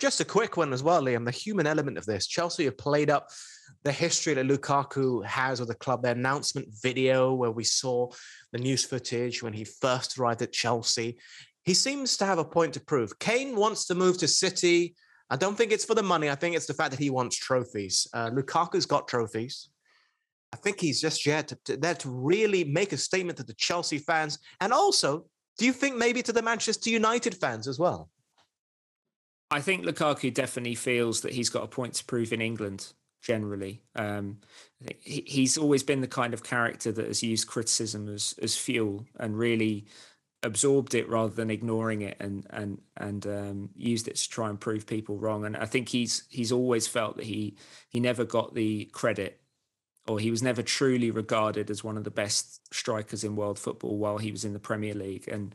Just a quick one as well, Liam. The human element of this. Chelsea have played up the history that Lukaku has with the club. Their announcement video where we saw the news footage when he first arrived at Chelsea. He seems to have a point to prove. Kane wants to move to City. I don't think it's for the money. I think it's the fact that he wants trophies. Lukaku's got trophies. I think he's just there to really make a statement to the Chelsea fans. And also, do you think maybe to the Manchester United fans as well? I think Lukaku definitely feels that he's got a point to prove in England, generally. I think he's always been the kind of character that has used criticism as fuel and really absorbed it rather than ignoring it and used it to try and prove people wrong. And I think he's always felt that he never got the credit, or he was never truly regarded as one of the best strikers in world football while he was in the Premier League. And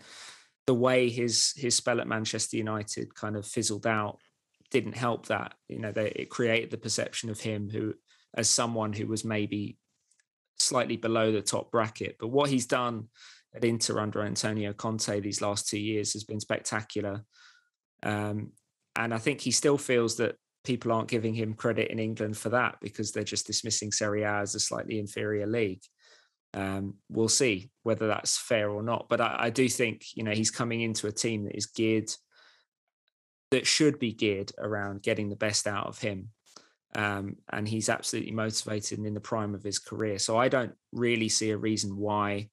the way his spell at Manchester United kind of fizzled out didn't help that. It created the perception of him as someone who was maybe slightly below the top bracket. But what he's done at Inter under Antonio Conte these last 2 years has been spectacular. And I think he still feels that people aren't giving him credit in England for that because they're just dismissing Serie A as a slightly inferior league. We'll see whether that's fair or not. But I do think, he's coming into a team that should be geared around getting the best out of him. And he's absolutely motivated and in the prime of his career. So I don't really see a reason why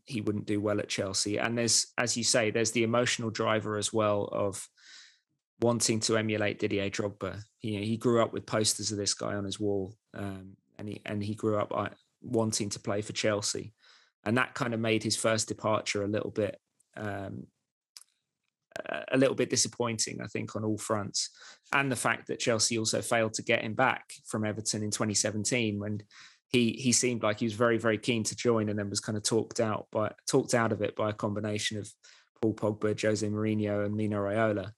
he wouldn't do well at Chelsea. And there's, as you say, there's the emotional driver as well of wanting to emulate Didier Drogba. He grew up with posters of this guy on his wall, and he grew up wanting to play for Chelsea, and that kind of made his first departure a little bit disappointing, I think, on all fronts. And the fact that Chelsea also failed to get him back from Everton in 2017 when he seemed like he was very, very keen to join, and then was kind of talked out of it by a combination of Paul Pogba, Jose Mourinho, and Mino Raiola.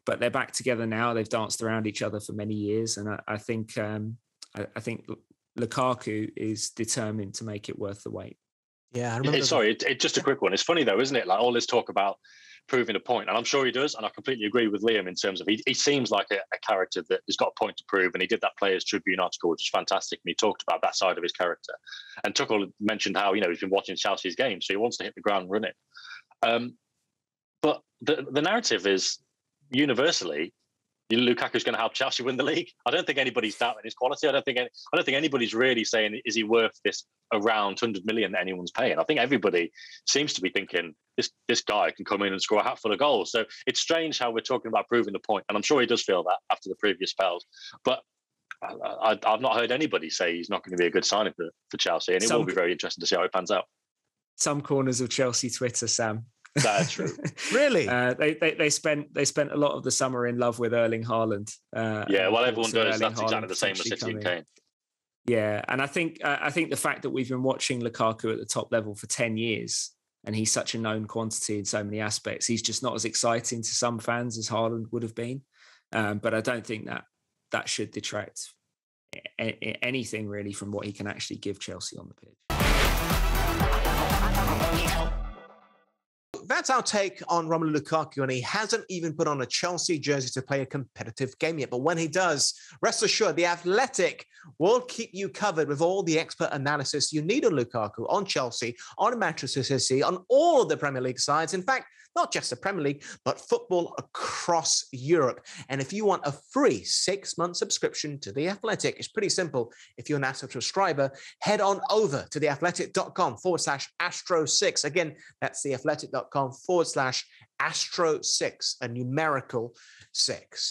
But they're back together now. They've danced around each other for many years, and I think Lukaku is determined to make it worth the wait. Yeah, I remember. It's just a quick one. It's funny though, isn't it? Like all this talk about proving a point, and I'm sure he does, and I completely agree with Liam in terms of he seems like a character that has got a point to prove, and he did that Players Tribune article, which is fantastic, and he talked about that side of his character, and Tuchel mentioned how he's been watching Chelsea's games, so he wants to hit the ground and run it. But the narrative is universally Lukaku's going to help Chelsea win the league. I don't think anybody's doubting his quality. I don't think anybody's really saying, is he worth this around 100 million that anyone's paying? I think everybody seems to be thinking this guy can come in and score a hatful of goals. So it's strange how we're talking about proving the point, and I'm sure he does feel that after the previous spells. But I've not heard anybody say he's not going to be a good signing for Chelsea, and it will be very interesting to see how it pans out. Some corners of Chelsea Twitter, Sam. That's true. Really? They spent a lot of the summer in love with Erling Haaland. Everyone does. That's exactly the same with City and Kane. Yeah, and I think the fact that we've been watching Lukaku at the top level for 10 years, and he's such a known quantity in so many aspects, he's just not as exciting to some fans as Haaland would have been. But I don't think that should detract anything really from what he can actually give Chelsea on the pitch. That's our take on Romelu Lukaku, and he hasn't even put on a Chelsea jersey to play a competitive game yet. But when he does, rest assured, The Athletic will keep you covered with all the expert analysis you need on Lukaku, on Chelsea, on Manchester City, on all of the Premier League sides. In fact, not just the Premier League, but football across Europe. And if you want a free 6-month subscription to The Athletic, it's pretty simple. If you're an Astro subscriber, head on over to theathletic.com/Astro6. Again, that's theathletic.com/Astro6, a numerical 6.